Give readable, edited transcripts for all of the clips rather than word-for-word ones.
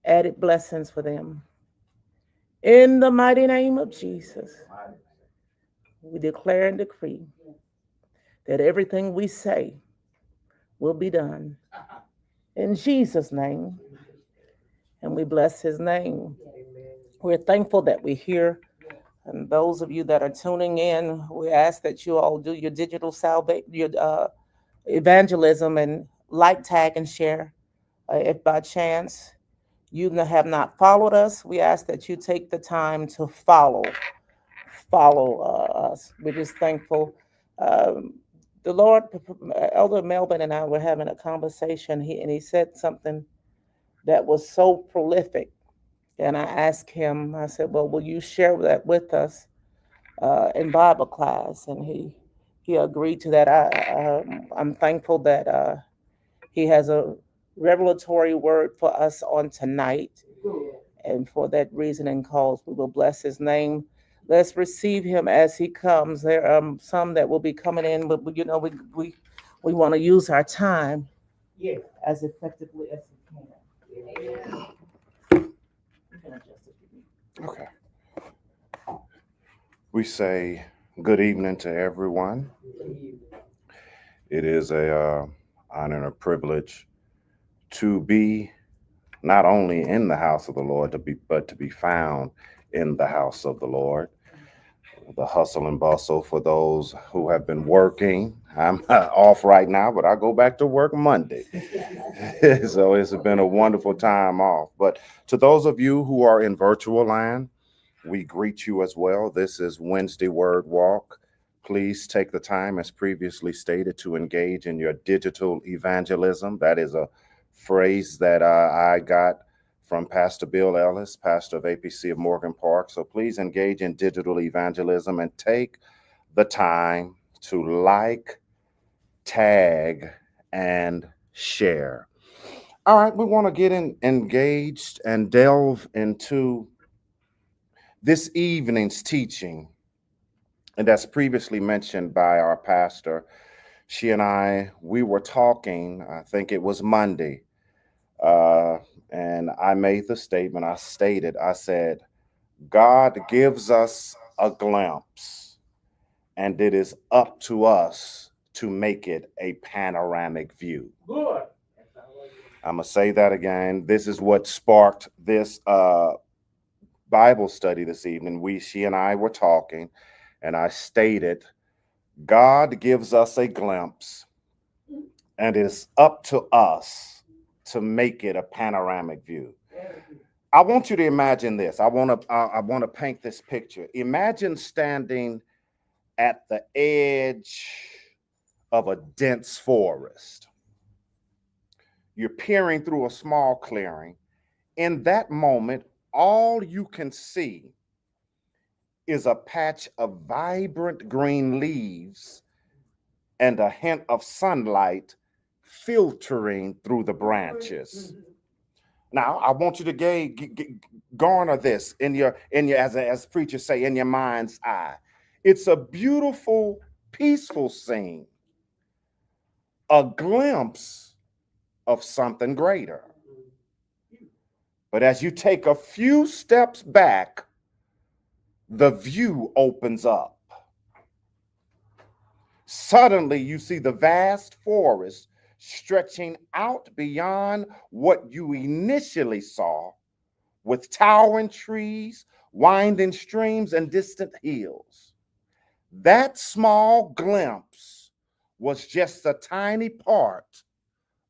added blessings for them. In the mighty name of Jesus, we declare and decree that everything we say will be done. In Jesus' name, and we bless his name. We're thankful that we're here. And those of you that are tuning in, we ask that you all do your digital your evangelism and like, tag, and share. If by chance you have not followed us, we ask that you take the time to follow us. We're just thankful. Um, the Lord, Elder Melvin and I were having a conversation, and he said something that was so prolific. And I asked him, I said, "Well, will you share that with us in Bible class?" And he agreed to that. I'm thankful that he has a revelatory word for us on tonight. And for that reason and cause, we will bless his name. Let's receive him as he comes. There are some that will be coming in, but we want to use our time as effectively as we can. You can adjust it. Okay. We say good evening to everyone. It is a honor and a privilege to be not only in the house of the Lord, but to be found in the house of the Lord. The hustle and bustle for those who have been working. I'm off right now, but I go back to work Monday. So it's been a wonderful time off. But to those of you who are in virtual land, we greet you as well. This is Wednesday Word Walk. Please take the time, as previously stated, to engage in your digital evangelism. That is a phrase that I got from Pastor Bill Ellis, pastor of APC of Morgan Park. So please engage in digital evangelism and take the time to like, tag, and share. All right, we want to get engaged and delve into this evening's teaching. And as previously mentioned by our pastor, she and we were talking, I think it was Monday, and I made the statement, I said, God gives us a glimpse, and it is up to us to make it a panoramic view. Good. I'm going to say that again. This is what sparked this Bible study this evening. She and I were talking, and I stated, God gives us a glimpse, and it's up to us to make it a panoramic view. I want you to imagine this. I want to paint this picture. Imagine standing at the edge of a dense forest. You're peering through a small clearing. In that moment, all you can see is a patch of vibrant green leaves and a hint of sunlight filtering through the branches. Now, I want you to garner this in your as preachers say, in your mind's eye. It's a beautiful, peaceful scene, a glimpse of something greater. But as you take a few steps back, the view opens up. Suddenly, you see the vast forest stretching out beyond what you initially saw, with towering trees, winding streams, and distant hills. That small glimpse was just a tiny part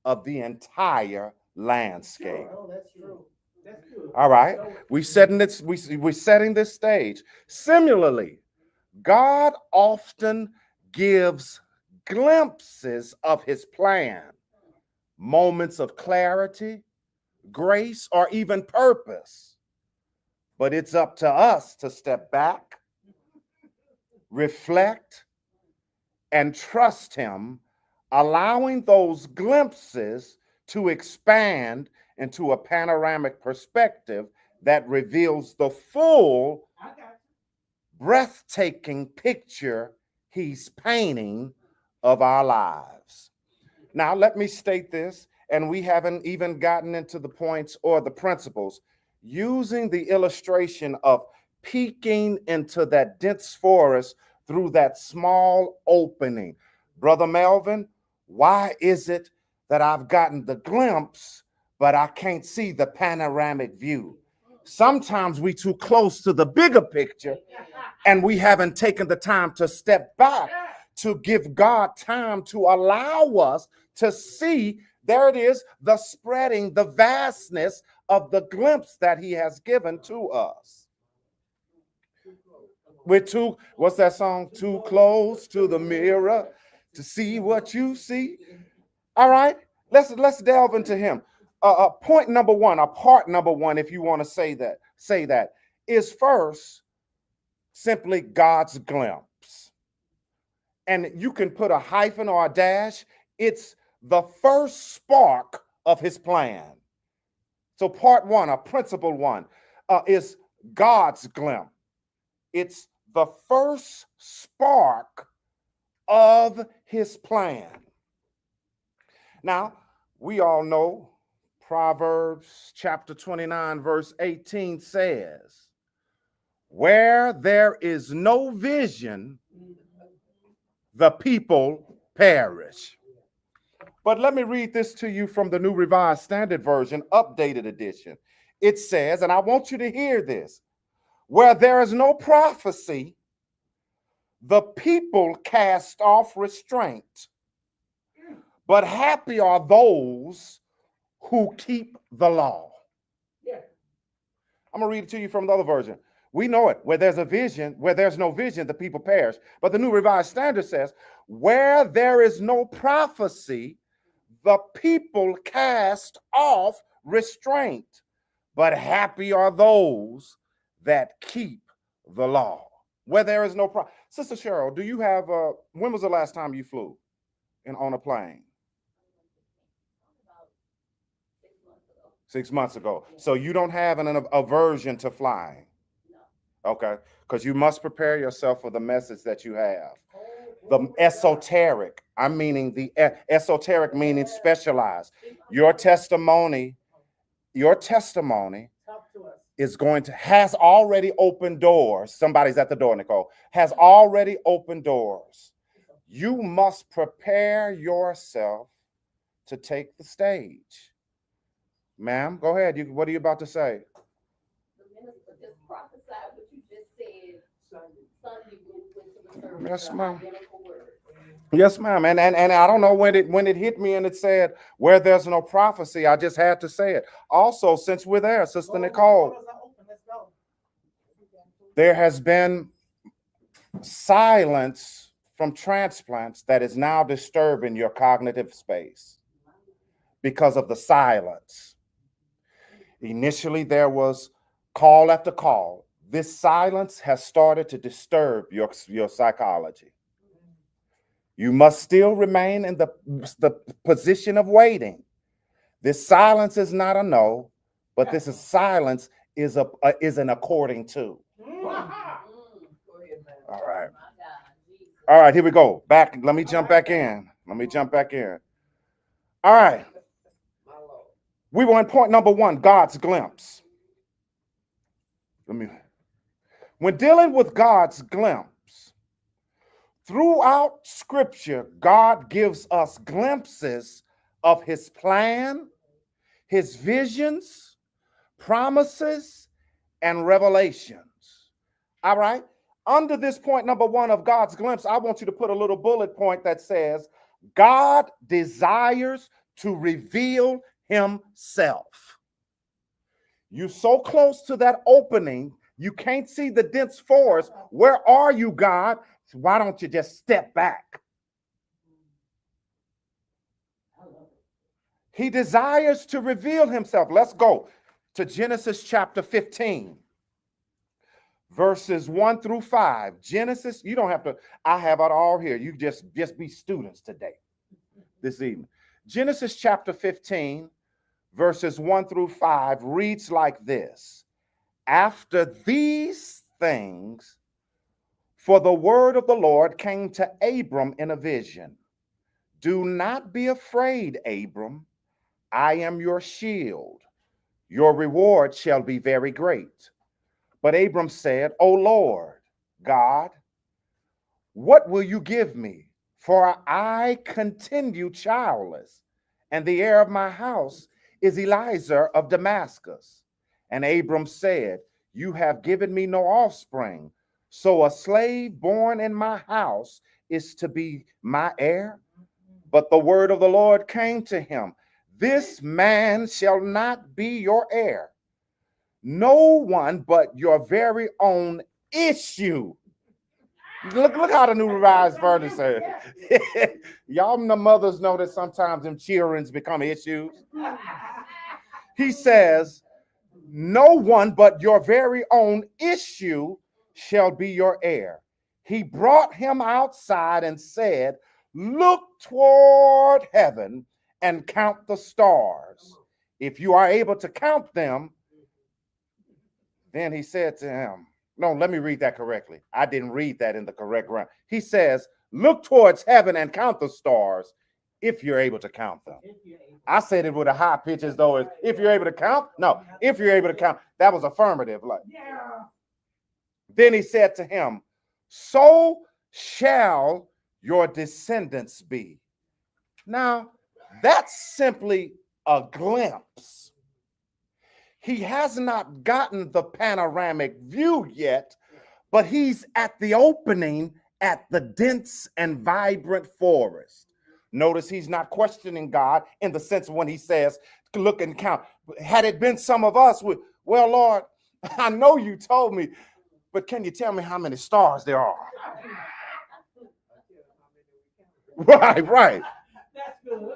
of the entire landscape. Oh, that's true. That's true. All right, we're setting this stage. Similarly, God often gives glimpses of his plan, moments of clarity, grace, or even purpose. But it's up to us to step back, reflect, and trust him, allowing those glimpses to expand into a panoramic perspective that reveals the full, breathtaking picture he's painting of our lives. Now, let me state this. and we haven't even gotten into the points or the principles, using the illustration of peeking into that dense forest through that small opening. Brother Melvin, why is it that I've gotten the glimpse, but I can't see the panoramic view? Sometimes we too close to the bigger picture and we haven't taken the time to step back to give God time to allow us to see. There it is, the spreading, the vastness of the glimpse that he has given to us. We're too, what's that song? Too close to the mirror to see what you see. All right, let's delve into him. Point number one, part number one, if you want to say that, is first simply God's glimpse. And you can put a hyphen or a dash. It's the first spark of his plan. So part one, principle one, is God's glimpse. It's the first spark of his plan. Now, we all know Proverbs chapter 29, verse 18 says, where there is no vision, the people perish. But let me read this to you from the New Revised Standard Version, updated edition. It says, and I want you to hear this, where there is no prophecy, the people cast off restraint, but happy are those who keep the law. Yeah. I'm going to read it to you from the other version. We know it. Where there's a vision, where there's no vision, the people perish. But the New Revised Standard says, where there is no prophecy, the people cast off restraint, but happy are those that keep the law. Where there is no prophecy. Sister Cheryl, do you have, when was the last time you flew on a plane? 6 months ago. So you don't have an aversion to flying? Okay, because you must prepare yourself for the message that you have. The esoteric, I'm meaning the esoteric meaning specialized. Your testimony is has already opened doors. Somebody's at the door, Nicole. Has already opened doors. You must prepare yourself to take the stage. Ma'am, go ahead. What are you about to say? Just prophesied what you just said Sunday when we went to the service. Yes, ma'am. Yes, ma'am. And I don't know when it hit me and it said where there's no prophecy. I just had to say it. Also, since we're there, Sister Nicole, there has been silence from transplants that is now disturbing your cognitive space because of the silence. Initially, there was call after call. This silence has started to disturb your psychology. You must still remain in the position of waiting. This silence is not a no, but this is silence is an according to. All right. All right, here we go. Back. Let me jump back in. All right. We were in point number one, God's glimpse. When dealing with God's glimpse, throughout Scripture, God gives us glimpses of his plan, his visions, promises, and revelations. All right? Under this point number one of God's glimpse, I want you to put a little bullet point that says, God desires to reveal himself. You're so close to that opening, you can't see the dense forest. Where are you, God? Why don't you just step back? He desires to reveal himself. Let's go to Genesis chapter 15, verses 1 through 5. Genesis, you don't have to, I have it all here. You just be students today, this evening. Genesis chapter 15, verses 1 through 5 reads like this. After these things, for the word of the Lord came to Abram in a vision. Do not be afraid, Abram. I am your shield. Your reward shall be very great. But Abram said, O Lord God, what will you give me? For I continue childless, and the heir of my house is Eliezer of Damascus. And Abram said, you have given me no offspring, so a slave born in my house is to be my heir. But the word of the Lord came to him, this man shall not be your heir. No one but your very own issue. Look how the New Revised Version says. Y'all, the mothers know that sometimes them children's become issues. He says, no one but your very own issue shall be your heir. He brought him outside and said, look toward heaven and count the stars. If you are able to count them, then he said to him, no, let me read that correctly. I didn't read that in the correct round. He says, look towards heaven and count the stars if you're able to count them. I said it with a high pitch as though it's, if you're able to count. No, if you're able to count. That was affirmative. Like, then he said to him, so shall your descendants be. Now, that's simply a glimpse. He has not gotten the panoramic view yet, but he's at the opening at the dense and vibrant forest. Notice he's not questioning God in the sense when he says, look and count. Had it been some of us, well, Lord, I know you told me, but can you tell me how many stars there are? Right. That's good.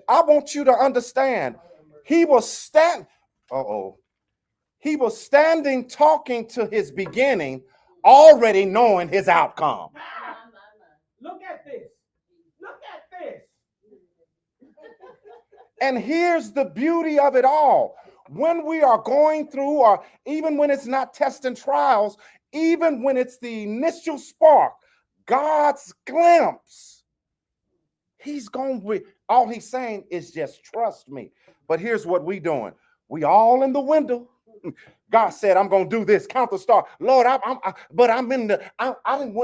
I want you to understand. He was He was standing talking to his beginning, already knowing his outcome. Look at this. Look at this. And here's the beauty of it all. When we are going through, or even when it's not tests and trials, even when it's the initial spark, God's glimpse, he's going with, all he's saying is just trust me. But here's what we doing. We all in the window. God said, I'm going to do this. Count the star. Lord, I went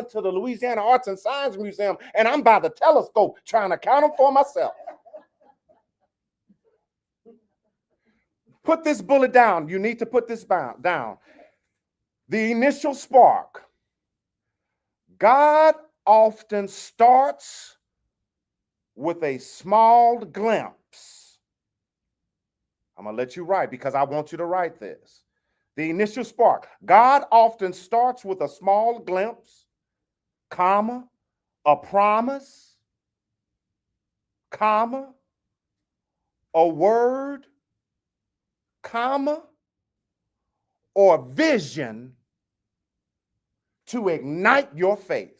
to the Louisiana Arts and Science Museum, and I'm by the telescope trying to count them for myself. Put this bullet down. You need to put this down. The initial spark. God often starts with a small glimpse. I'm going to let you write because I want you to write this. The initial spark. God often starts with a small glimpse, comma, a promise, comma, a word, comma, or vision to ignite your faith.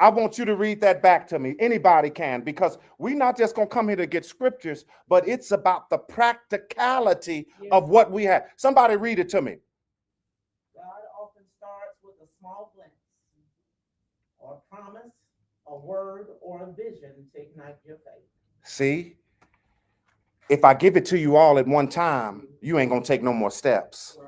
I want you to read that back to me. Anybody can, because we're not just going to come here to get scriptures, but it's about the practicality of what we have. Somebody read it to me. God often starts with a small glimpse, or a promise, a word, or a vision to ignite your faith. See, if I give it to you all at one time, you ain't going to take no more steps.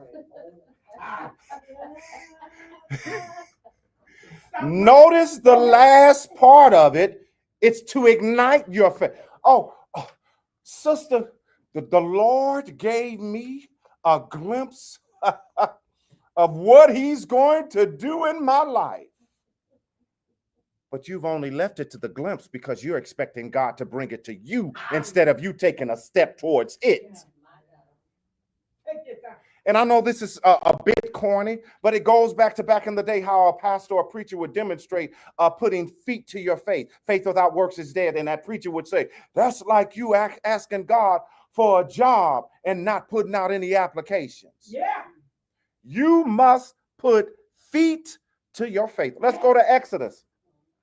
Notice the last part of it. It's to ignite your faith. Oh, sister, the Lord gave me a glimpse of what he's going to do in my life. But you've only left it to the glimpse because you're expecting God to bring it to you instead of you taking a step towards it. And I know this is a bit corny, but it goes back in the day how a pastor or preacher would demonstrate putting feet to your faith. Faith without works is dead. And that preacher would say, that's like you asking God for a job and not putting out any applications. Yeah. You must put feet to your faith. Let's go to Exodus.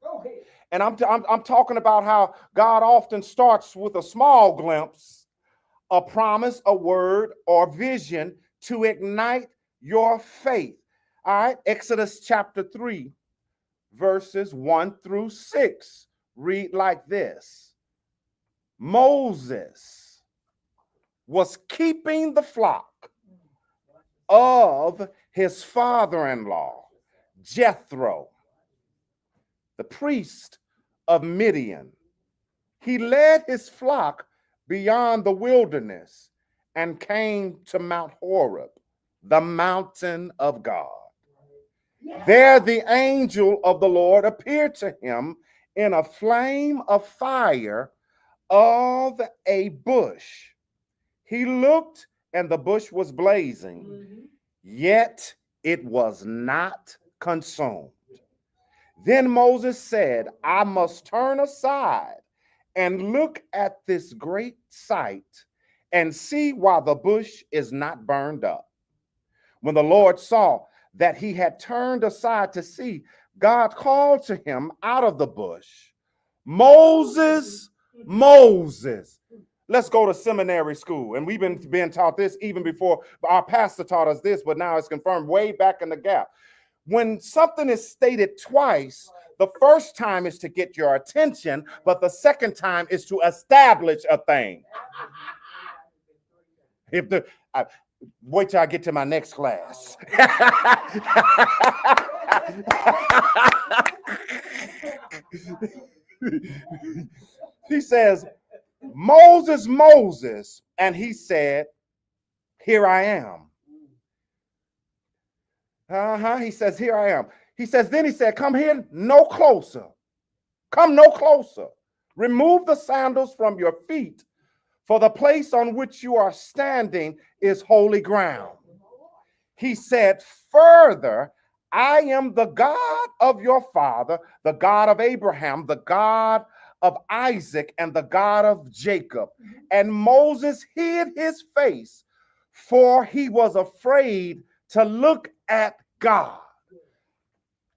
Go ahead. And I'm talking about how God often starts with a small glimpse, a promise, a word, or vision to ignite your faith. All right, Exodus chapter 3, verses 1 through 6. Read like this. Moses was keeping the flock of his father-in-law, Jethro, the priest of Midian. He led his flock beyond the wilderness and came to Mount Horeb, the mountain of God. There the angel of the Lord appeared to him in a flame of fire of a bush. He looked, and the bush was blazing, yet it was not consumed. Then Moses said, I must turn aside and look at this great sight and see why the bush is not burned up. When the Lord saw that he had turned aside to see, God called to him out of the bush, Moses, Moses. Let's go to seminary school. And we've been taught this even before. Our pastor taught us this, but now it's confirmed way back in the gap. When something is stated twice, the first time is to get your attention, but the second time is to establish a thing. Wait till I get to my next class. He says, Moses, Moses. And he said, here I am. He says, here I am. He says, then he said, come here no closer. Come no closer. Remove the sandals from your feet, for the place on which you are standing is holy ground. He said further, I am the God of your father, the God of Abraham, the God of Isaac, and the God of Jacob. And Moses hid his face, for he was afraid to look at God.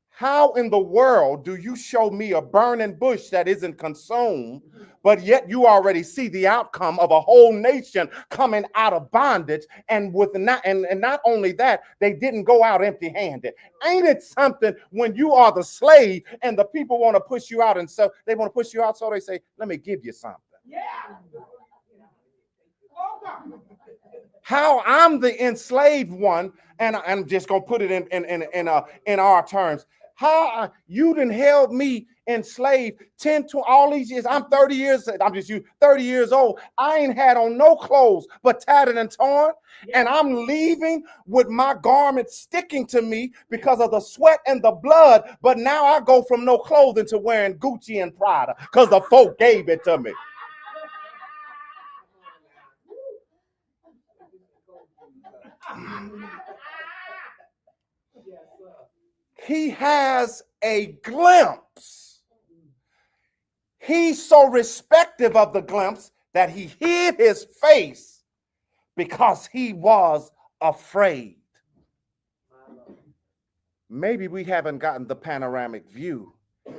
How in the world do you show me a burning bush that isn't consumed, but yet you already see the outcome of a whole nation coming out of bondage, and not only that, they didn't go out empty-handed. Ain't it something when you are the slave and the people want to push you out, and so they want to push you out, so they say, let me give you something. Yeah. How I'm the enslaved one, and I'm just gonna put it in our terms. How you done held me enslaved 10 to all these years. I'm 30 years, I'm just 30 years old. I ain't had on no clothes but tattered and torn. And I'm leaving with my garments sticking to me because of the sweat and the blood. But now I go from no clothing to wearing Gucci and Prada because the folk gave it to me. He has a glimpse. He's so respective of the glimpse that he hid his face because he was afraid. Maybe we haven't gotten the panoramic view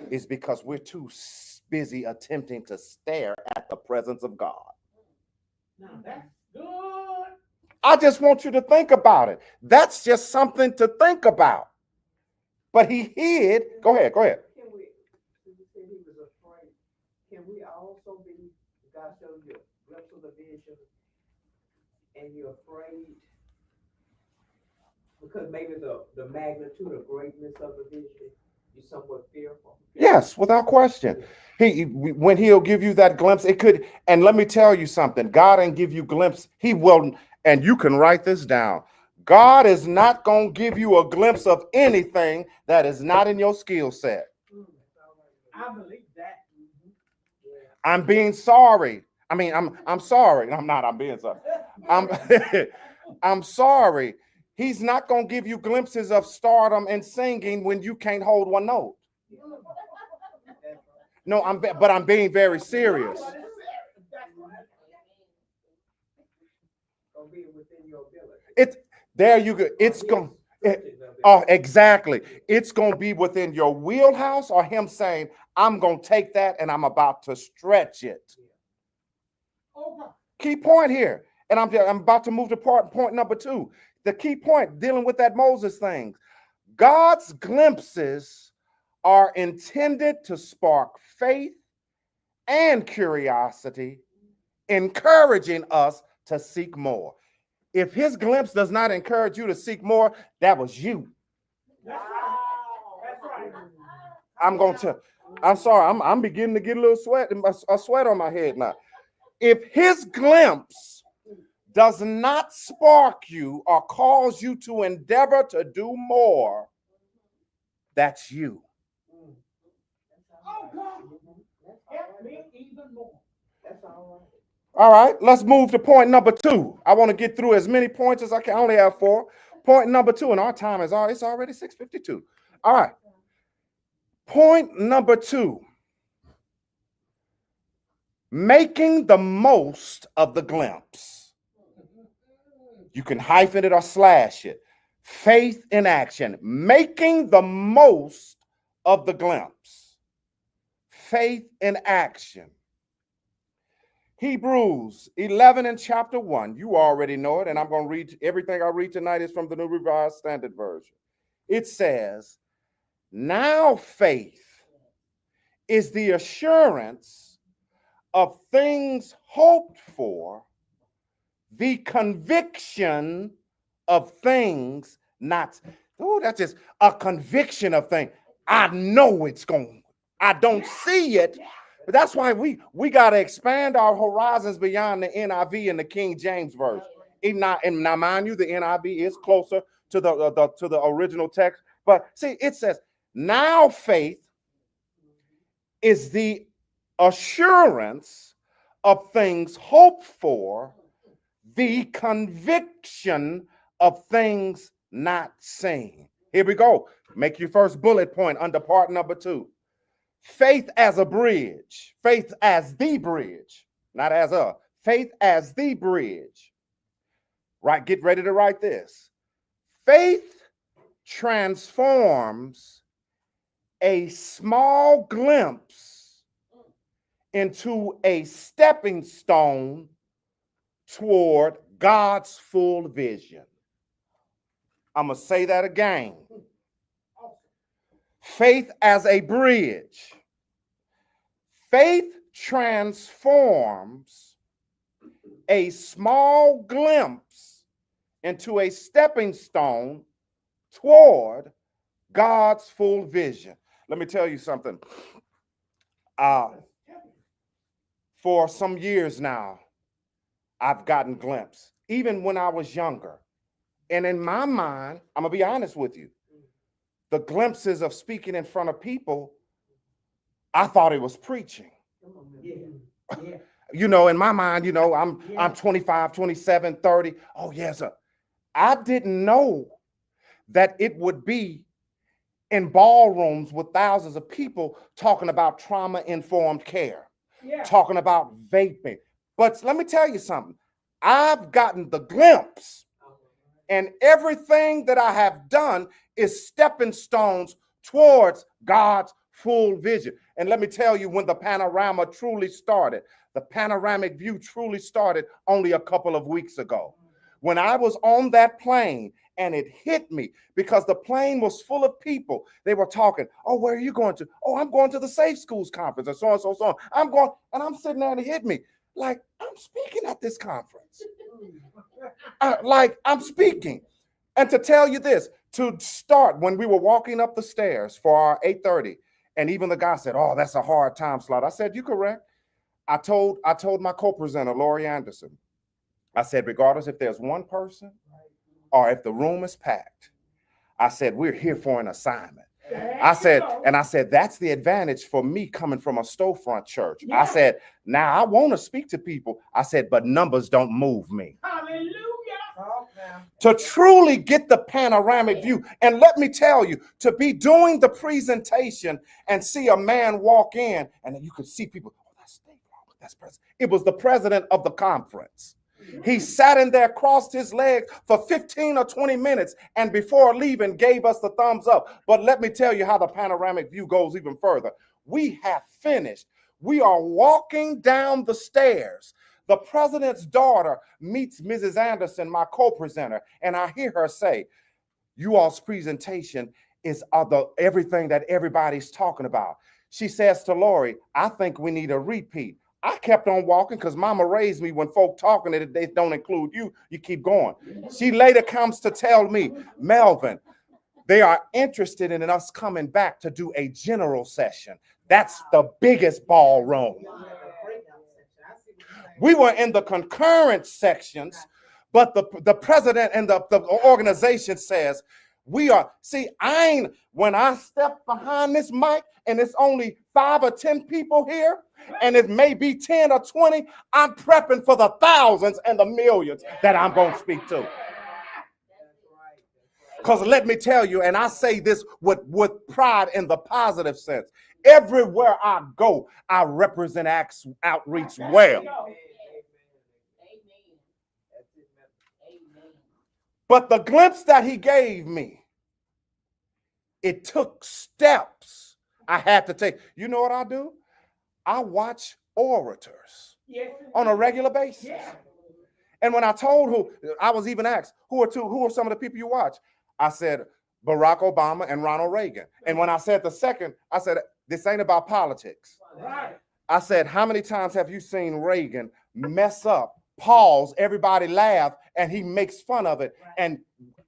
is because we're too busy attempting to stare at the presence of God. Now that's good. I just want you to think about it. That's just something to think about. But he hid. Go ahead. Can we, since you said he was afraid, can we also be, God shows you a glimpse of the vision and you're afraid because maybe the magnitude or greatness of the vision, you're somewhat fearful? Yes, without question. When he'll give you that glimpse, it could, and let me tell you something, God ain't give you glimpse. He will, and you can write this down. God is not going to give you a glimpse of anything that is not in your skill set. I believe that. I'm being sorry. I mean, I'm sorry. I'm not. I'm being sorry. I'm sorry. He's not going to give you glimpses of stardom and singing when you can't hold one note. No, but I'm being very serious. There you go. It's going. Oh, exactly. It's going to be within your wheelhouse, or him saying, I'm going to take that and I'm about to stretch it. Key point here. And I'm about to move to point number 2. The key point dealing with that Moses thing. God's glimpses are intended to spark faith and curiosity encouraging us to seek more. If his glimpse does not encourage you to seek more, that was you. That's right. I'm sorry, I'm beginning to get a little sweat, a sweat on my head now. If his glimpse does not spark you or cause you to endeavor to do more, that's you. Oh God, help me even more. That's all right. All right, let's move to point number 2. I want to get through as many points as I can. I only have 4. Point number 2, and our time is it's already 6:52. All right. Point number 2. Making the most of the glimpse. You can hyphen it or slash it. Faith in action. Making the most of the glimpse. Faith in action. Hebrews 11 and chapter 1. You already know it, and I'm going to read everything I read tonight is from the New Revised Standard Version. It says, now faith is the assurance of things hoped for, the conviction of things not. Oh, that's just a conviction of things. I know it's going. I don't see it. But that's why we got to expand our horizons beyond the NIV and the King James Version. Even now, and now, mind you, the NIV is closer to the original text. But see, it says, now faith is the assurance of things hoped for, the conviction of things not seen. Here we go. Make your first bullet point under part number 2. Faith as a bridge. Faith as the bridge. Not as a. Faith as the bridge. Right, get ready to write this. Faith transforms a small glimpse into a stepping stone toward God's full vision. I'm going to say that again. Faith as a bridge. Faith transforms a small glimpse into a stepping stone toward God's full vision. Let me tell you something. For some years now, I've gotten glimpses, even when I was younger. And in my mind, I'm going to be honest with you, the glimpses of speaking in front of people, I thought it was preaching. Yeah. You know, in my mind, you know, I'm 25, 27, 30. Oh, yes, sir. I didn't know that it would be in ballrooms with thousands of people talking about trauma-informed care, talking about vaping. But let me tell you something. I've gotten the glimpse, and everything that I have done is stepping stones towards God's full vision. And let me tell you, when the panorama truly started, the panoramic view truly started only a couple of weeks ago. When I was on that plane and it hit me, because the plane was full of people. They were talking, oh, where are you going to? Oh, I'm going to the Safe Schools Conference, and so on, so on. I'm going, and I'm sitting there and it hit me. Like, I'm speaking at this conference. Like, I'm speaking. And to tell you this, to start, when we were walking up the stairs for our 8:30, and even the guy said, oh, that's a hard time slot. I said, you're correct. I told my co-presenter, Lori Anderson, I said, regardless if there's one person or if the room is packed, I said, we're here for an assignment. I said, that's the advantage for me coming from a storefront church. I said, now I want to speak to people. I said, but numbers don't move me. Hallelujah. To truly get the panoramic view. And let me tell you, to be doing the presentation and see a man walk in, and then you could see people, oh, that's president. It was the president of the conference. He sat in there, crossed his legs for 15 or 20 minutes, and before leaving gave us the thumbs up. But let me tell you how the panoramic view goes even further. We have finished. We are walking down the stairs. The president's daughter meets Mrs. Anderson, my co-presenter, and I hear her say, you all's presentation is everything that everybody's talking about. She says to Lori, I think we need a repeat. I kept on walking because mama raised me when folk talking that they don't include you, you keep going. She later comes to tell me, Melvin, they are interested in us coming back to do a general session. That's the biggest ballroom. We were in the concurrent sections, but the president and the organization says, we are, see, when I step behind this mic and it's only 5 or 10 people here, and it may be 10 or 20, I'm prepping for the thousands and the millions that I'm going to speak to. Because let me tell you, and I say this with pride in the positive sense, everywhere I go, I represent outreach well. But the glimpse that he gave me, it took steps I had to take. You know what I do? I watch orators on a regular basis. And when I told I was even asked, who are some of the people you watch? I said, Barack Obama and Ronald Reagan. And when I said the second, I said, this ain't about politics. I said, how many times have you seen Reagan mess up, pause, everybody laugh, and he makes fun of it? And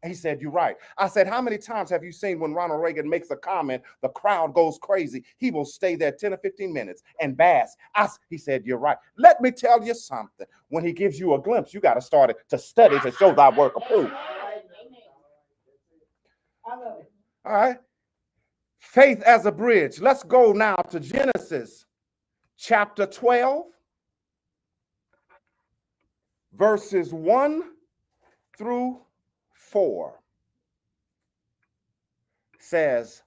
he said, you're right. I said, how many times have you seen when Ronald Reagan makes a comment, the crowd goes crazy? He will stay there 10 or 15 minutes and bask. He said, you're right. Let me tell you something. When he gives you a glimpse, you got to start to study to show thy work approved. All right. Faith as a bridge. Let's go now to Genesis chapter 12, verses 1 through 4. Says,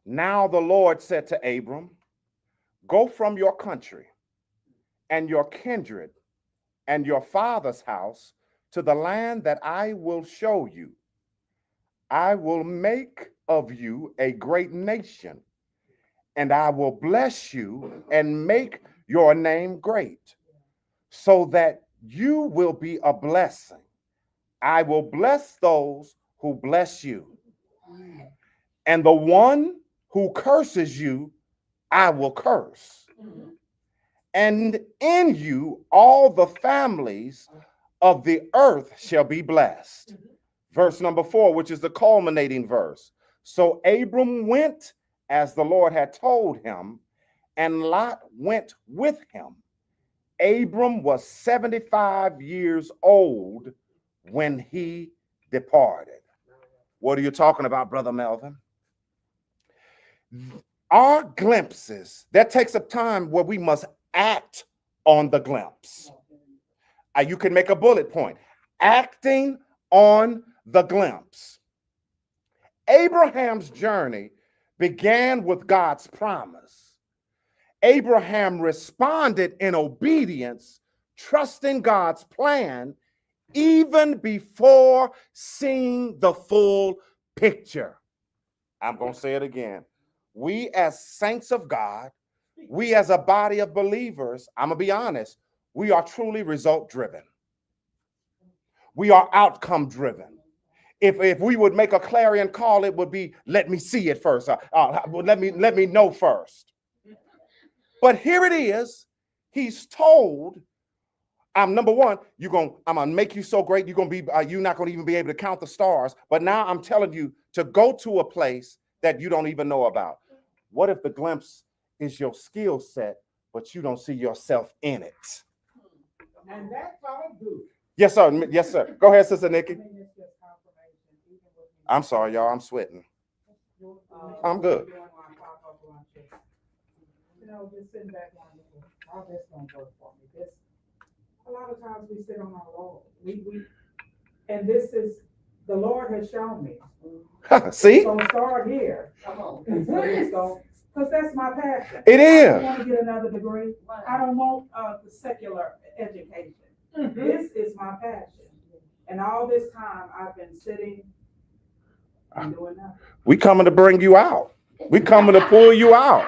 now the Lord said to Abram, go from your country and your kindred and your father's house to the land that I will show you. I will make of you a great nation, and I will bless you and make your name great, so that you will be a blessing. I will bless those who bless you, and the one who curses you, I will curse. And in you, all the families of the earth shall be blessed. Verse number 4, which is the culminating verse. So Abram went as the Lord had told him, and Lot went with him. Abram was 75 years old when he departed. What are you talking about, Brother Melvin? Our glimpses, that takes up time where we must act on the glimpse. You can make a bullet point. Acting on the glimpse. Abraham's journey began with God's promise. Abraham responded in obedience, trusting God's plan, even before seeing the full picture. I'm going to say it again. We as saints of God, we as a body of believers, I'm going to be honest, we are truly result driven. We are outcome driven. If we would make a clarion call, it would be, let me see it first. Let me know first. But here it is. He's told, number one, I'm gonna make you so great. You're not gonna even be able to count the stars. But now I'm telling you to go to a place that you don't even know about. What if the glimpse is your skill set, but you don't see yourself in it? And that's all good. Yes, sir. Yes, sir. Go ahead, Sister Nikki. I'm sorry, y'all. I'm sweating. I'm good. You know, just sitting back wondering, how this gonna work for me. A lot of times we sit on our role. And this is, the Lord has shown me. See? So start here. Come on. Because that's my passion. It is. I don't want to get another degree. I don't want the secular education. This is my passion. And all this time I've been sitting and doing nothing. We coming to bring you out. We coming to pull you out.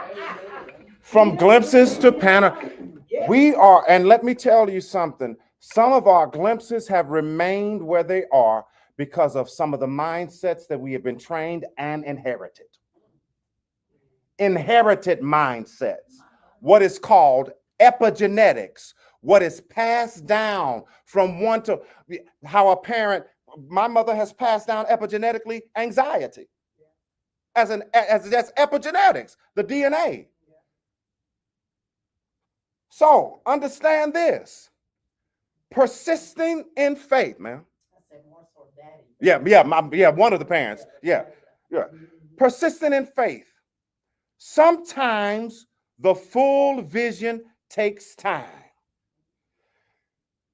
From glimpses to we are, and let me tell you something. Some of our glimpses have remained where they are because of some of the mindsets that we have been trained and inherited. Inherited mindsets. What is called Epigenetics, what is passed down from one to how a parent, my mother has passed down epigenetically anxiety. As that's epigenetics, the DNA. So understand this. Persisting in faith, man. Yeah, one of the parents. Yeah. Persistent in faith. Sometimes the full vision takes time.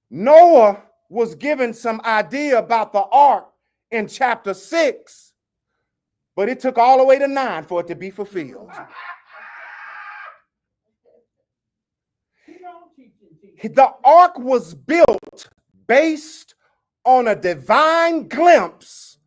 Noah was given some idea about the ark in chapter 6, but it took all the way to 9 for it to be fulfilled. The ark was built based on a divine glimpse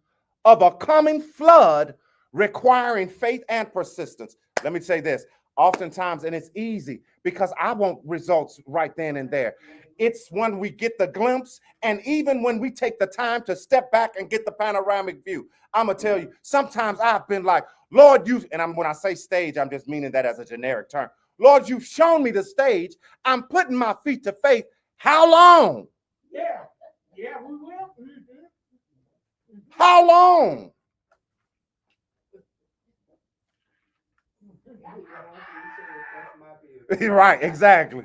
of a coming flood requiring faith and persistence. Let me say this. Oftentimes, and it's easy because I want results right then and there. It's when we get the glimpse, and even when we take the time to step back and get the panoramic view. I'm going to tell you, sometimes I've been like, Lord, when I say stage, I'm just meaning that as a generic term. Lord, you've shown me the stage. I'm putting my feet to faith. How long? Yeah, we will. How long? Right, exactly.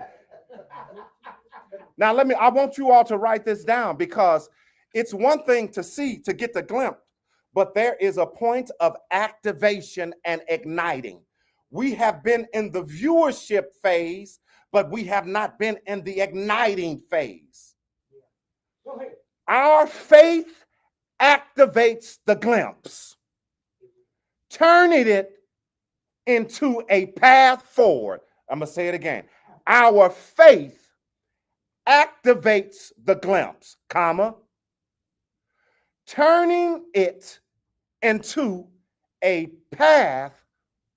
Now, I want you all to write this down because it's one thing to see, to get the glimpse, but there is a point of activation and igniting. We have been in the viewership phase, but we have not been in the igniting phase. Our faith activates the glimpse, turning it into a path forward. I'm going to say it again. Our faith activates the glimpse, comma, turning it into a path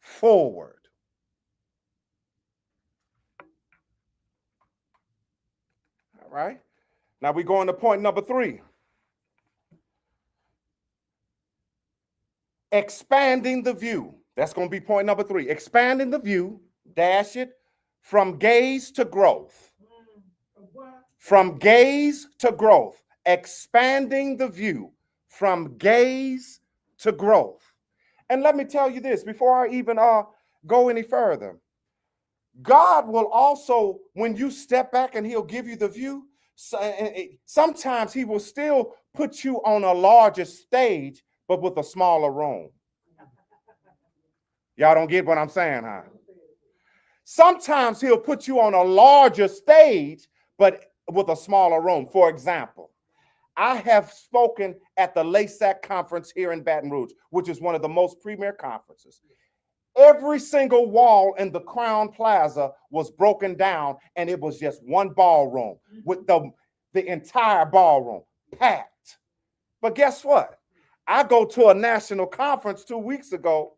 forward. All right. Now we go on to point number 3. Expanding the view. That's going to be point number 3. Expanding the view, dash it, from gaze to growth. From gaze to growth. Expanding the view from gaze to growth. And let me tell you this before I even go any further. God will also, when you step back and he'll give you the view, sometimes he will still put you on a larger stage, but with a smaller room. Y'all don't get what I'm saying, huh? Sometimes he'll put you on a larger stage, but with a smaller room. For example, I have spoken at the LASAC conference here in Baton Rouge, which is one of the most premier conferences. Every single wall in the Crown Plaza was broken down, and it was just one ballroom with the entire ballroom packed. But guess what? I go to a national conference 2 weeks ago,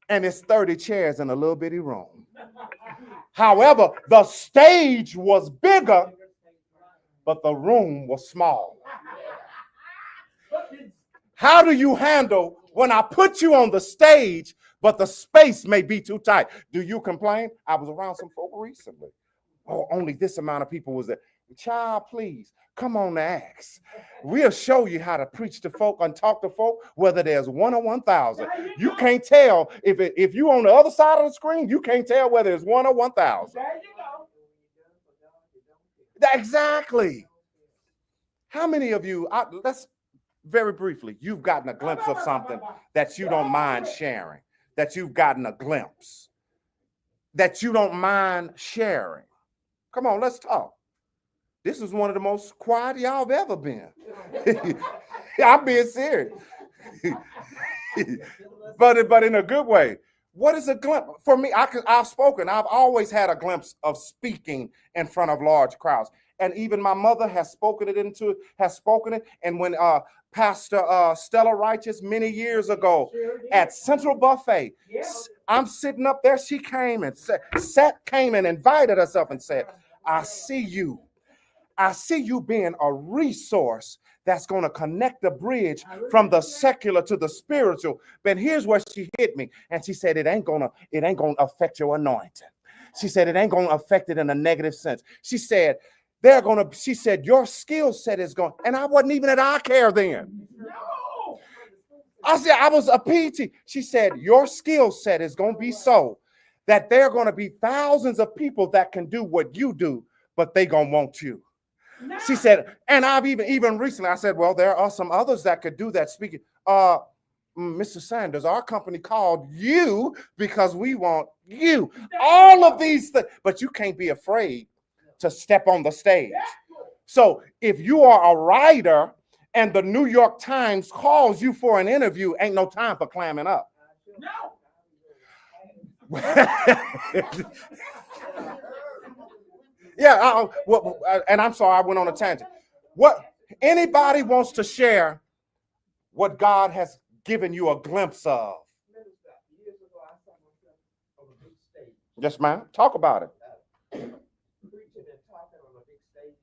and it's 30 chairs in a little bitty room. However, the stage was bigger, but the room was small. How do you handle when I put you on the stage, but the space may be too tight? Do you complain? I was around some folk recently. Oh, only this amount of people was there. Child, please, come on to Acts. We'll show you how to preach to folk and talk to folk, whether there's 1 or 1,000. You can't tell if you on the other side of the screen, you can't tell whether it's 1 or 1,000. There you go. Exactly. How many of you, let's very briefly, you've gotten a glimpse of something that you don't mind sharing, that you've gotten a glimpse, that you don't mind sharing? Come on, let's talk. This is one of the most quiet y'all have ever been. I'm being serious. but in a good way. What is a glimpse? For me, I've spoken. I've always had a glimpse of speaking in front of large crowds. And even my mother has spoken it. And when Pastor Stella Righteous many years ago at Central Buffet, I'm sitting up there. She came and came and invited herself and said, I see you being a resource that's going to connect the bridge from the secular to the spiritual. But here's where she hit me. And she said, it ain't gonna affect your anointing. She said, it ain't going to affect it in a negative sense. She said, she said, your skill set is going, and I wasn't even at eye care then. No. I said, I was a PT. She said, your skill set is going to be so that there are going to be thousands of people that can do what you do, but they going to want you. No. She said, and I've even recently, I said, well, there are some others that could do that. Speaking, Mr. Sanders, our company called you because we want you. All of these things, but you can't be afraid to step on the stage. So if you are a writer and the New York Times calls you for an interview, ain't no time for clamming up. No. Yeah, and I'm sorry, I went on a tangent. What anybody wants to share what God has given you a glimpse of? Yes, ma'am. Talk about it. Preaching and talking on a big stage,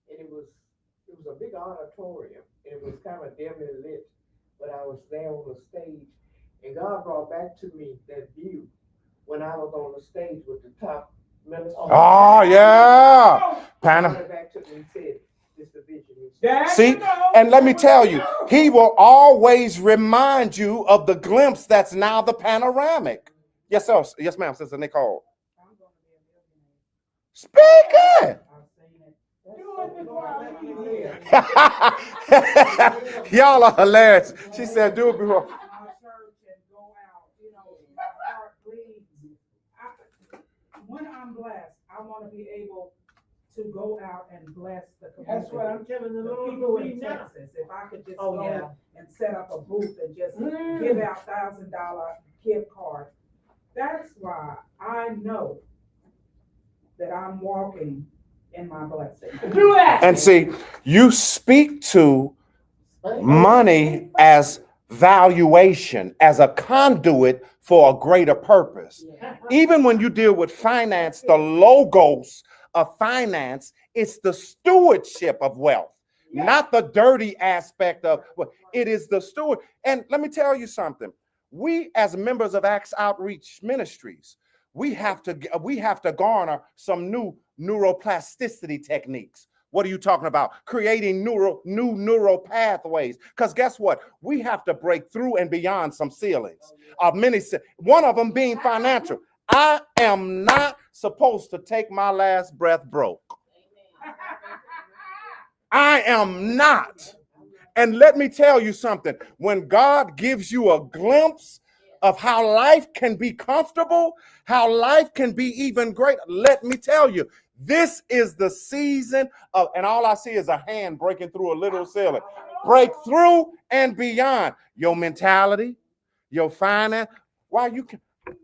and it was a big auditorium, and it was kind of dimly lit, but I was there on the stage, and God brought back to me that view when I was on the stage with the top minister. Oh yeah, Panaromi. Back to me and said, "This the vision." See, and let me tell you, He will always remind you of the glimpse that's now the panoramic. Yes, sir. Yes, ma'am, Sister Nicole. Speaking. Y'all are hilarious. She said, do it before. When I'm blessed, I want to be able to go out and bless the community. That's what I'm telling the Lord people in now. Texas. If I could just Oh, go yeah. and set up a booth and just give out $1,000 gift cards. That's why I know that I'm walking in my blessing. Do that. And see, you speak to money as valuation, as a conduit for a greater purpose. Even when you deal with finance, the logos of finance, it's the stewardship of wealth, not the dirty aspect of it is the steward. And let me tell you something. We as members of Acts Outreach Ministries, we have to garner some new neuroplasticity techniques. What are you talking about? Creating new neural pathways. Because guess what? We have to break through and beyond some ceilings. One of them being financial. I am not supposed to take my last breath broke. I am not. And let me tell you something. When God gives you a glimpse of how life can be comfortable, how life can be even great, let me tell you, this is the season of, and all I see is a hand breaking through a little ceiling. Break through and beyond your mentality, your finance. Why you can?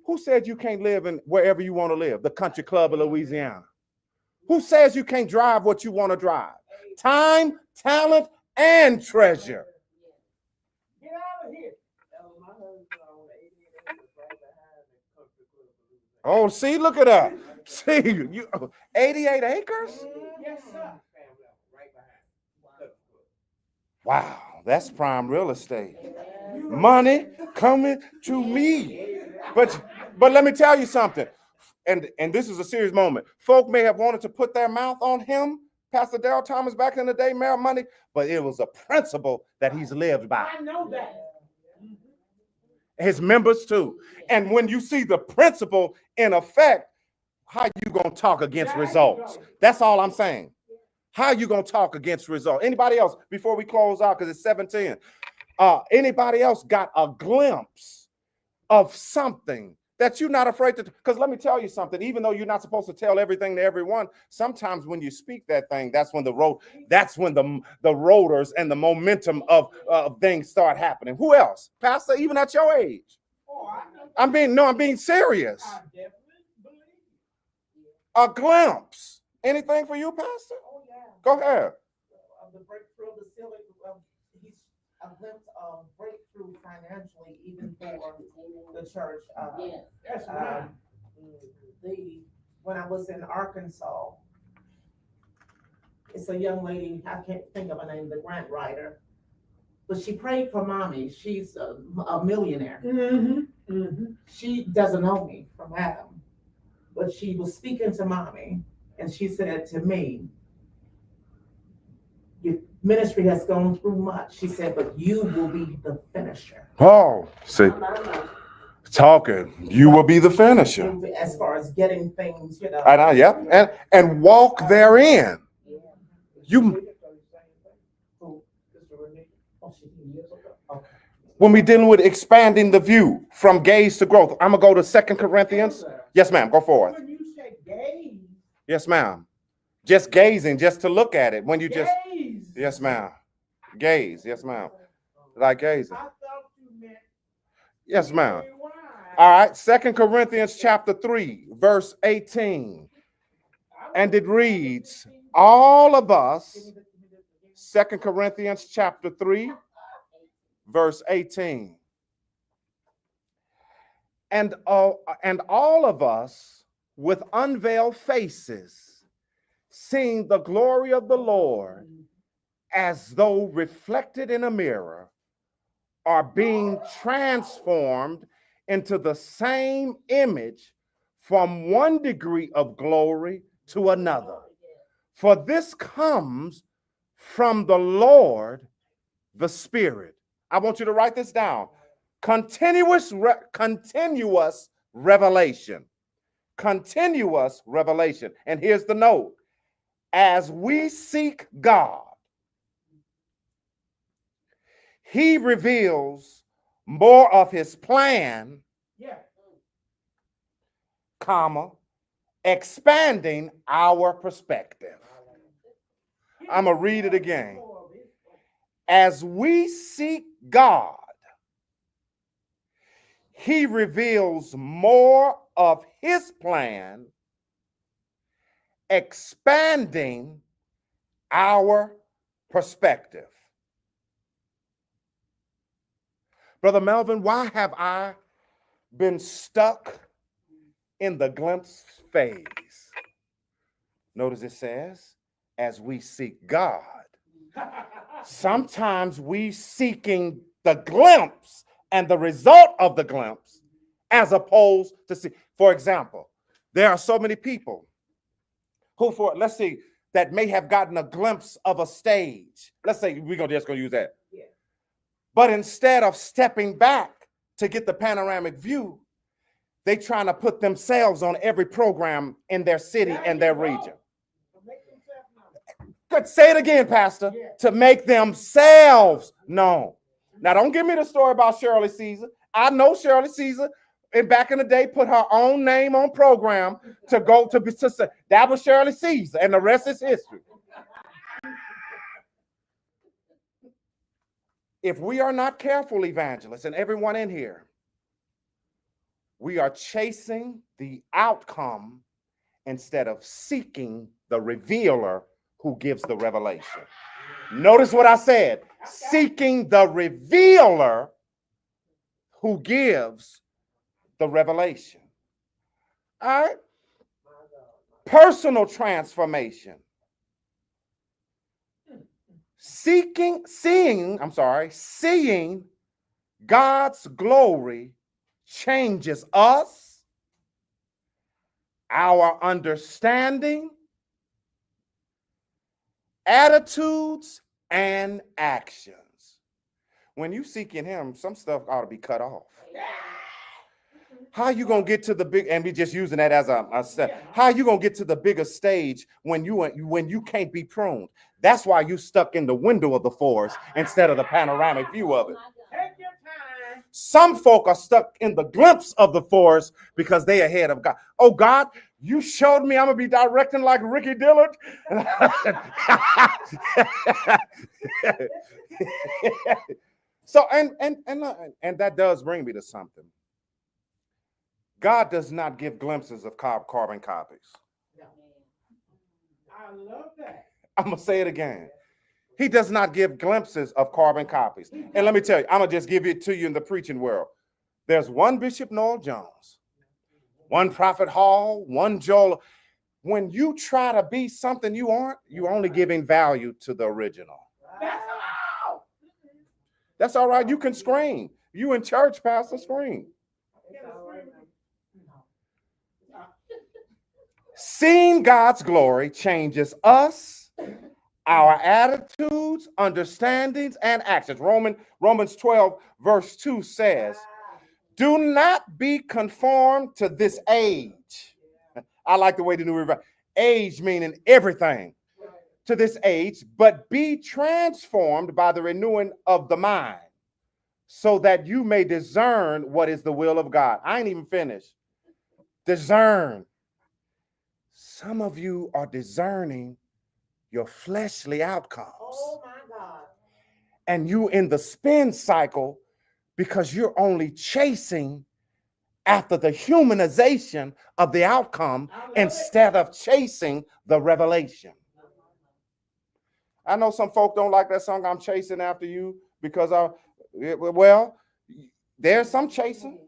Who said you can't live in wherever you want to live? The country club of Louisiana. Who says you can't drive what you want to drive? Time, talent, and treasure. Get out of here. My husband on 88 acres right behind the country club of Louisiana. Oh, see, look at that. See, you 88 acres? Yes, sir. Right behind. Wow, that's prime real estate. Money coming to me. But let me tell you something. And this is a serious moment. Folk may have wanted to put their mouth on him, Pastor Darrell Thomas, back in the day, Mayor Money, but it was a principle that he's lived by. I know that. His members too. And when you see the principle in effect, how you gonna talk against results? That's all I'm saying. How you gonna talk against results? Anybody else before we close out, because it's 7:10? Anybody else got a glimpse of something that you're not afraid to? Because let me tell you something. Even though you're not supposed to tell everything to everyone, sometimes when you speak that thing, that's when the rotors and the momentum of things start happening. Who else, Pastor? Even at your age, I'm being serious. A glimpse. Anything for you, Pastor? Oh, yeah. Go ahead. The breakthrough of the ceiling, he's a glimpse of breakthrough financially, even for the church. That's right. When I was in Arkansas, it's a young lady, I can't think of her name, the grant writer, but she prayed for mommy. She's a millionaire. Mm-hmm. Mm-hmm. She doesn't know me from Adam, but she was speaking to mommy, and she said to me, your ministry has gone through much. She said, but you will be the finisher. Oh, see, talking. You will be the finisher. As far as getting things, Yeah, and walk therein. You. When we dealing with expanding the view from gaze to growth, I'm gonna go to 2 Corinthians. Yes, ma'am. Go forth. When you say gaze, Yes, ma'am. Just gazing, just to look at it. When you just, gaze. yes, ma'am. Gaze, yes, ma'am. Like gazing. I thought you meant Yes, ma'am. very wide. All right, 2 Corinthians chapter 3, verse 18. And it reads, all of us, 2 Corinthians chapter 3, verse 18. And all of us with unveiled faces, seeing the glory of the Lord as though reflected in a mirror, are being transformed into the same image from one degree of glory to another. For this comes from the Lord, the Spirit. I want you to write this down. Continuous revelation. Continuous revelation. And here's the note. As we seek God, he reveals more of his plan, comma, expanding our perspective. I'm going to read it again. As we seek God, he reveals more of his plan, expanding our perspective. Brother Melvin, why have I been stuck in the glimpse phase? Notice it says, as we seek God. Sometimes we seeking the glimpse and the result of the glimpse as opposed to see. For example, there are so many people who, let's see, that may have gotten a glimpse of a stage. Let's say we're just going to use that. Yeah. But instead of stepping back to get the panoramic view, they trying to put themselves on every program in their city and their region. Good. Say it again, Pastor. Yeah. To make themselves known. Now, don't give me the story about Shirley Caesar. I know Shirley Caesar, and back in the day, put her own name on program to go to say that was Shirley Caesar, and the rest is history. If we are not careful, evangelists, and everyone in here, we are chasing the outcome instead of seeking the revealer who gives the revelation. Notice what I said, seeking the revealer who gives the revelation. All right? Personal transformation. Seeing God's glory changes us, our understanding, attitudes, and actions. When you seeking him, some stuff ought to be cut off. How you gonna get to the big, and we just using that as a step. How you gonna get to the bigger stage when you can't be pruned? That's why you stuck in the window of the forest instead of the panoramic view of it. Take your time. Some folk are stuck in the glimpse of the forest because they ahead of God. Oh God, you showed me I'm gonna be directing like Ricky Dillard. So and that does bring me to something. God does not give glimpses of carbon copies. No. I love that. I'm going to say it again. He does not give glimpses of carbon copies. And let me tell you, I'm going to just give it to you in the preaching world. There's one Bishop Noel Jones, one Prophet Hall, one Joel. When you try to be something you aren't, you're only giving value to the original. That's all right. You can scream. You in church, Pastor, scream. Seeing God's glory changes us, our attitudes, understandings, and actions. Romans 12, verse 2 says, do not be conformed to this age. I like the way the New Revised. Age meaning everything. To this age, but be transformed by the renewing of the mind, so that you may discern what is the will of God. I ain't even finished. Discern. Some of you are discerning your fleshly outcomes. Oh my God. And you in the spin cycle because you're only chasing after the humanization of the outcome instead of chasing the revelation. I know some folk don't like that song, I'm chasing after you, because well, there's some chasing.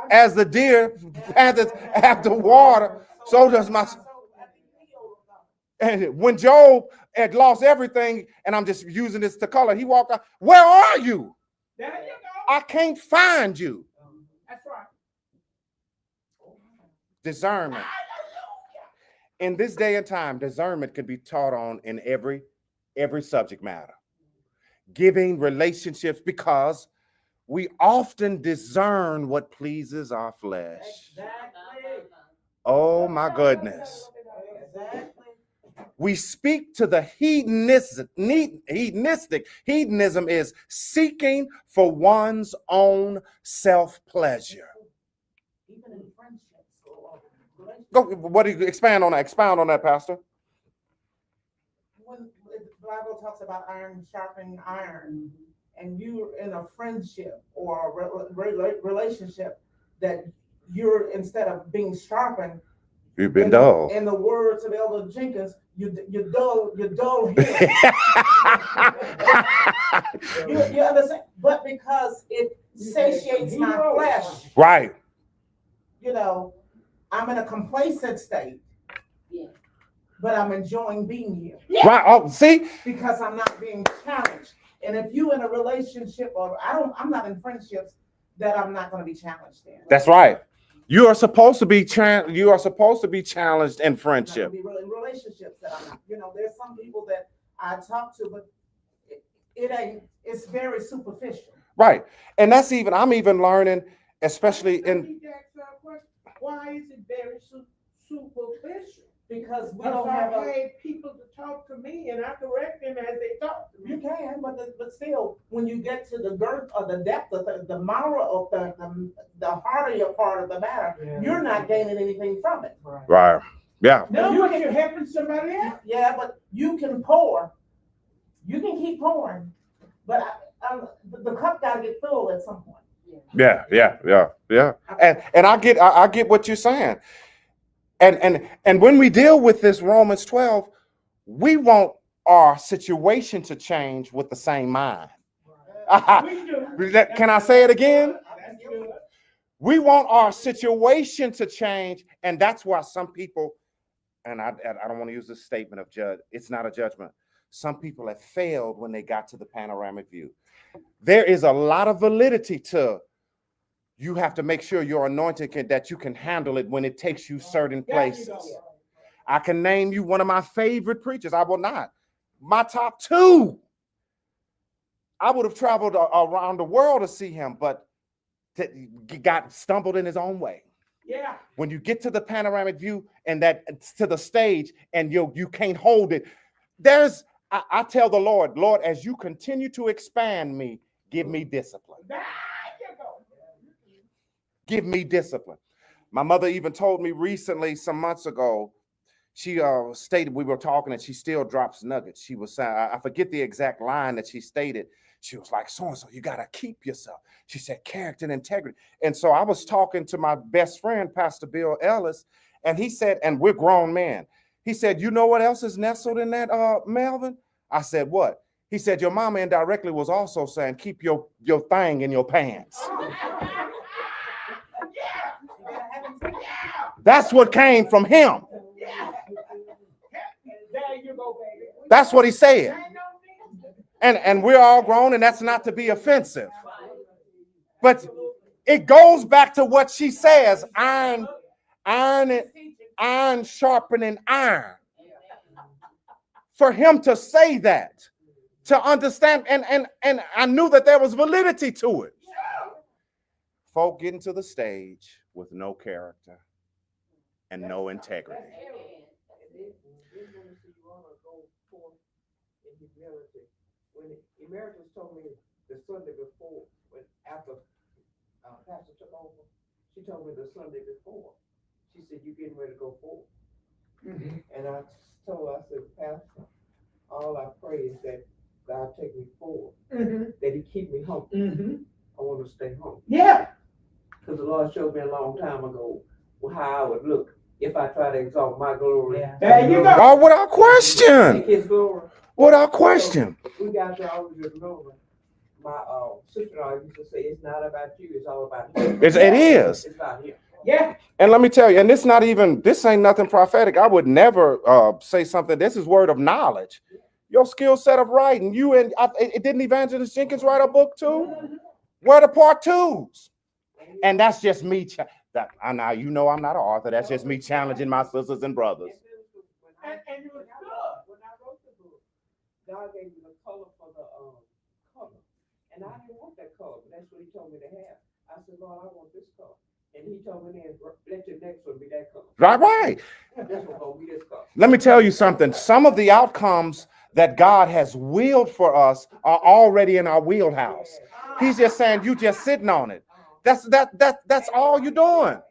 As the deer panteth after water, so does my. And when Job had lost everything, and I'm just using this to color, he walked out, where are you? There you go. I can't find you. That's right. Discernment. In this day and time, discernment could be taught on in every subject matter. Giving, relationships, because we often discern what pleases our flesh. Exactly. Oh my goodness. Exactly. We speak to the hedonistic. Hedonism is seeking for one's own self-pleasure. Even in friendships. Go. What do you expound on that? Expound on that, Pastor. When the Bible talks about iron sharpening iron, and you're in a friendship or a relationship that you're, instead of being sharpened, You've been dull. In the words of Elder Jenkins, you're dull hearing. You understand? But because it satiates my flesh, Right. you know, I'm in a complacent state. Yeah. But I'm enjoying being here. Right. Oh, see? Because I'm not being challenged. And if you in a relationship, or I'm not in friendships that I'm not going to be challenged in. That's right. You are supposed to be challenged in friendship. Be in relationships that I'm not. You know, there's some people that I talk to, but it ain't. It's very superficial. Right. And I'm even learning, especially in. Why is it very superficial? Because we don't have I paid people to talk to me, and I correct them as they talk to me. You can, but still, when you get to the girth or the depth of the moral of the heartier part of the matter, you're not gaining anything from it. Right. Yeah. No, but you're helping somebody else. Yeah, but you can pour. You can keep pouring, but the cup got to get full at some point. Yeah. And I get what you're saying. And when we deal with this Romans 12, we want our situation to change with the same mind. Can I say it again? We want our situation to change, and that's why some people, and I don't want to use this statement of judge, it's not a judgment. Some people have failed when they got to the panoramic view. There is a lot of validity to you have to make sure your anointing that you can handle it when it takes you certain places. I can name you one of my favorite preachers. I will not. My top two. I would have traveled around the world to see him, but got stumbled in his own way. Yeah. When you get to the panoramic view and that to the stage and you can't hold it, I tell the Lord, as you continue to expand me, give me discipline. Give me discipline. My mother even told me recently, some months ago, she stated, we were talking and she still drops nuggets. She was saying, I forget the exact line that she stated. She was like, so-and-so, you got to keep yourself. She said, character and integrity. And so I was talking to my best friend, Pastor Bill Ellis, and he said, and we're grown men. He said, you know what else is nestled in that, Melvin? I said, what? He said, your mama indirectly was also saying, keep your thing in your pants. That's what came from him. That's what he said. And we're all grown, and that's not to be offensive. But it goes back to what she says, iron iron sharpening iron. For him to say that, to understand, and I knew that there was validity to it. Folk getting to the stage with no character and no integrity. When Emeritus told me the Sunday before, when after Pastor took over, she told me the Sunday before. She said, "You getting ready to go forward?" And I told her, I said, "Pastor, all I pray is that God take me forward, that He keep me home. I want to stay home." Yeah. Because the Lord showed me a long time ago how I would look if I try to exalt my glory. Yeah. There you go. Oh, without question. Take His glory. Without question. So we got to always remember. My sister-in-law used to say, "It's not about you; it's all about Him." It is. It's about Him. Yeah. And let me tell you, and this ain't nothing prophetic. I would never say something. This is word of knowledge. Your skill set of writing. Didn't Evangelist Jenkins write a book too? Where the part twos? And that's just me. Now you know I'm not an author. That's just me challenging my sisters and brothers. And it was good. When I wrote the book, God gave me the color for the cover. And I didn't want that color, but that's what He told me to have. I said, "Lord, I want this color." And He told me, "Then let your next one be that color." Right. This one gonna be this color. Let me tell you something. Some of the outcomes that God has willed for us are already in our wheelhouse. He's just saying you just sitting on it. That's all you're doing.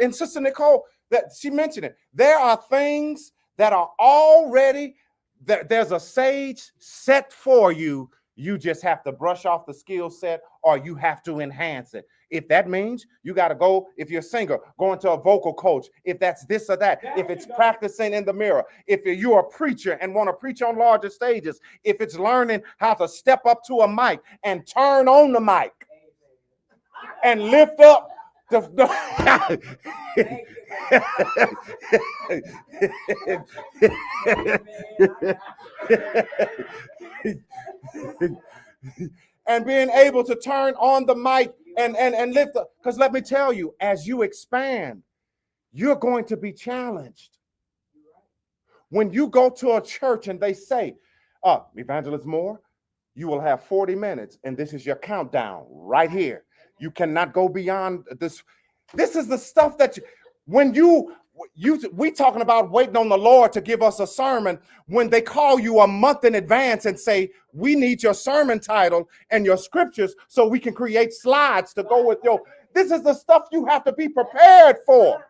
And Sister Nicole, that she mentioned it. There are things that are already there's a sage set for you. You just have to brush off the skill set, or you have to enhance it. If that means you got to go, if you're a singer, go into a vocal coach. If that's this or that, if it's practicing in the mirror, if you're a preacher and want to preach on larger stages, if it's learning how to step up to a mic and turn on the mic and lift up and being able to turn on the mic and lift up. Because let me tell you, as you expand, you're going to be challenged. When you go to a church and they say, Evangelist Moore, you will have 40 minutes and this is your countdown right here. You cannot go beyond this. This is the stuff that we talking about waiting on the Lord to give us a sermon when they call you a month in advance and say, "We need your sermon title and your scriptures so we can create slides to go with your." This is the stuff you have to be prepared for.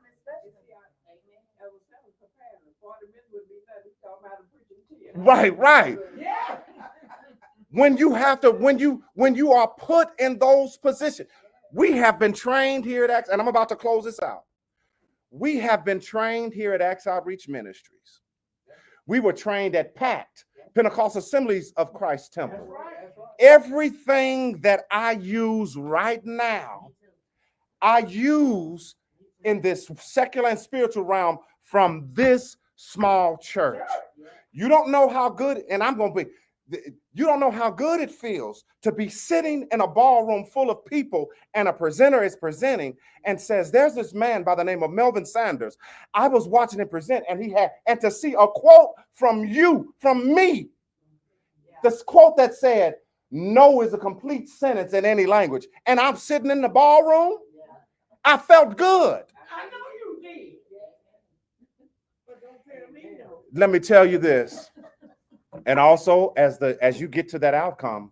Right. Yeah. When you are put in those positions, we have been trained here at Acts, and I'm about to close this out. We have been trained here at Acts Outreach Ministries. We were trained at PACT, Pentecostal Assemblies of Christ Temple. Everything that I use right now, I use in this secular and spiritual realm from this small church. You don't know how good, and you don't know how good it feels to be sitting in a ballroom full of people and a presenter is presenting and says, "There's this man by the name of Melvin Sanders. I was watching him present and to see a quote from me, this quote that said, 'No is a complete sentence in any language.' And I'm sitting in the ballroom. I felt good. I know you did. But don't tell me no. Let me tell you this. And also, as you get to that outcome,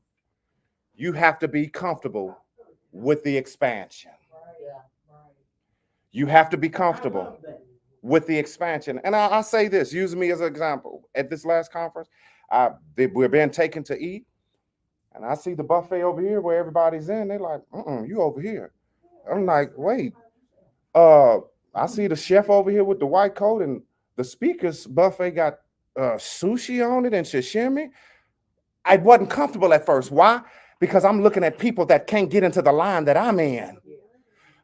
you have to be comfortable with the expansion. You have to be comfortable with the expansion. And I say this, use me as an example. At this last conference, we're being taken to eat, and I see the buffet over here where everybody's in. They're like, you over here. I'm like, wait. I see the chef over here with the white coat, and the speaker's buffet got sushi on it and sashimi. I wasn't comfortable at first. Why? Because I'm looking at people that can't get into the line that I'm in.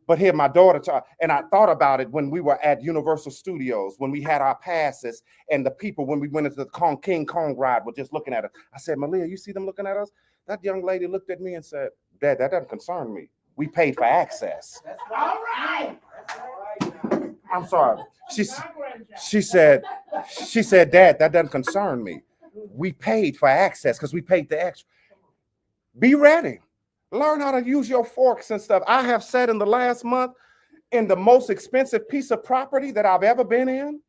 But here, my daughter, and I thought about it when we were at Universal Studios, when we had our passes, and the people, when we went into the King Kong ride, were just looking at us. I said, "Malia, you see them looking at us?" That young lady looked at me and said, "Dad, that doesn't concern me. We paid for access." All right. I'm sorry. She said, Dad, that doesn't concern me. We paid for access because we paid the extra. Be ready. Learn how to use your forks and stuff. I have sat in the last month in the most expensive piece of property that I've ever been in,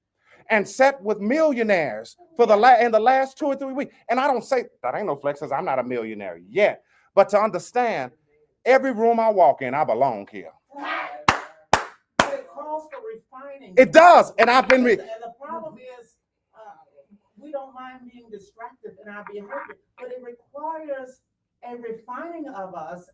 and sat with millionaires for in the last 2 or 3 weeks. And I don't say that ain't no flex, because I'm not a millionaire yet. But to understand, every room I walk in, I belong here. But it calls for refining. It does, and I've been. And the problem is, we don't mind being distracted in our behavior, but it requires a refining of us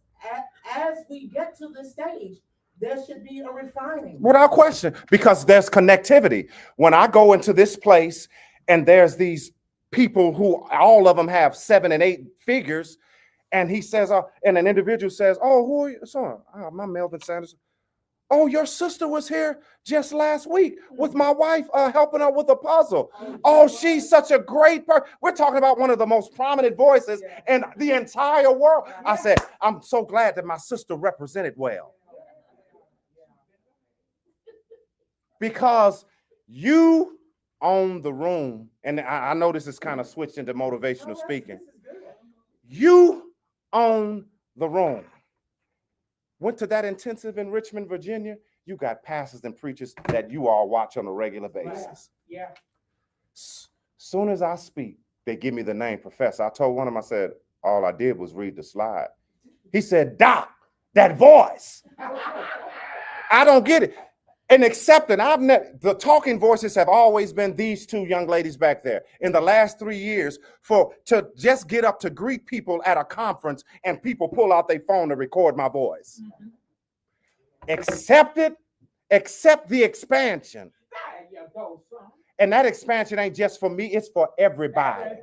as we get to this stage. There should be a refining. Without question, because there's connectivity. When I go into this place and there's these people who all of them have 7 and 8 figures, and he says, and an individual says, "Oh, who are you?" Son, I'm Melvin Sanders. "Oh, your sister was here just last week with my wife, helping her with a puzzle. Oh, she's such a great person." We're talking about one of the most prominent voices in the entire world. I said, "I'm so glad that my sister represented well." Because you own the room, and I know this is kind of switched into motivational speaking. You own the room. Went to that intensive in Richmond, Virginia. You got pastors and preachers that you all watch on a regular basis. Yeah. Soon as I speak, they give me the name professor. I told one of them, I said, all I did was read the slide. He said, "Doc, that voice." I don't get it. And accepting, the talking voices have always been these 2 young ladies back there. In the last 3 years, to just get up to greet people at a conference and people pull out their phone to record my voice. Accept it, accept the expansion. And that expansion ain't just for me, it's for everybody.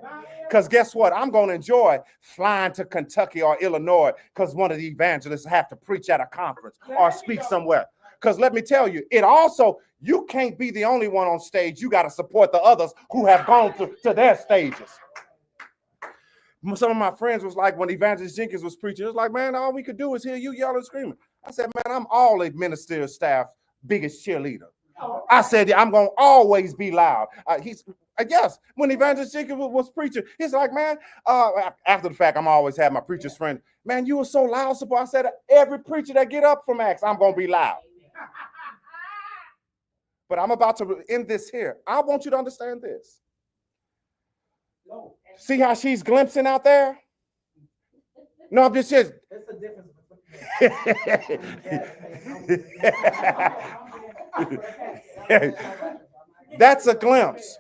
Because guess what? I'm going to enjoy flying to Kentucky or Illinois because one of the evangelists have to preach at a conference or speak somewhere. Because let me tell you, you can't be the only one on stage. You got to support the others who have gone to their stages. Some of my friends was like, when Evangelist Jenkins was preaching, it was like, "Man, all we could do is hear you yelling and screaming." I said, "Man, I'm all a ministerial staff biggest cheerleader." I said, "I'm going to always be loud." Yes, when Evangelist Jenkins was preaching, he's like, "Man," after the fact, I'm always have my preacher's friend, "Man, you were so loud." I said, every preacher that get up from Acts, I'm going to be loud. But I'm about to end this here. I want you to understand this. See how she's glimpsing out there? No, I'm just saying. There's a difference between. That's a glimpse.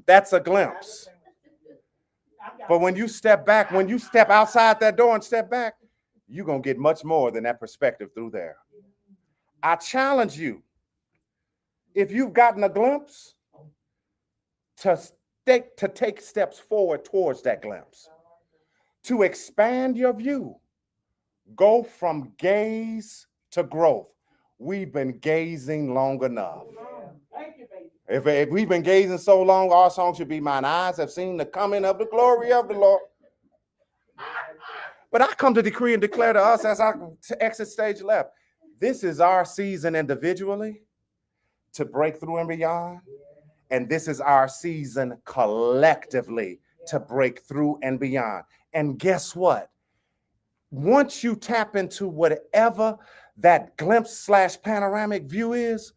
That's a glimpse. But when you step back, when you step outside that door and step back, you're going to get much more than that perspective through there. I challenge you, if you've gotten a glimpse, to take steps forward towards that glimpse, to expand your view. Go from gaze to growth. We've been gazing long enough. If we've been gazing so long, our song should be "Mine eyes have seen the coming of the glory of the Lord." But I come to decree and declare to us as I exit stage left, this is our season individually to break through and beyond. And this is our season collectively to break through and beyond. And guess what? Once you tap into whatever that glimpse / panoramic view is,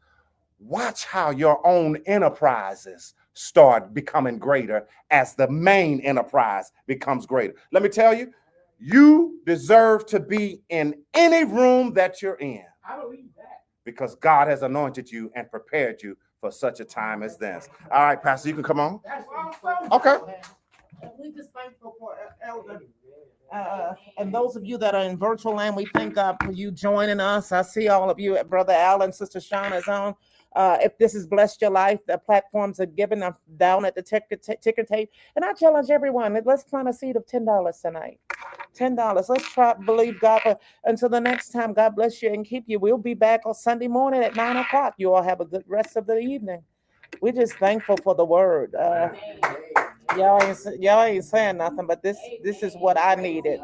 watch how your own enterprises start becoming greater as the main enterprise becomes greater. Let me tell you, you deserve to be in any room that you're in. I believe that. Because God has anointed you and prepared you for such a time as this. All right, Pastor, you can come on. That's awesome. Okay. And we just thankful for Elder. And those of you that are in virtual land, we thank God for you joining us. I see all of you at Brother Allen, Sister Shauna's on. If this has blessed your life, the platforms are given down at the ticker tape. And I challenge everyone, let's plant a seed of $10 tonight. $10. Let's try to believe God for until the next time. God bless you and keep you. We'll be back on Sunday morning at 9 o'clock. You all have a good rest of the evening. We're just thankful for the word. Y'all ain't saying nothing, but this is what I needed.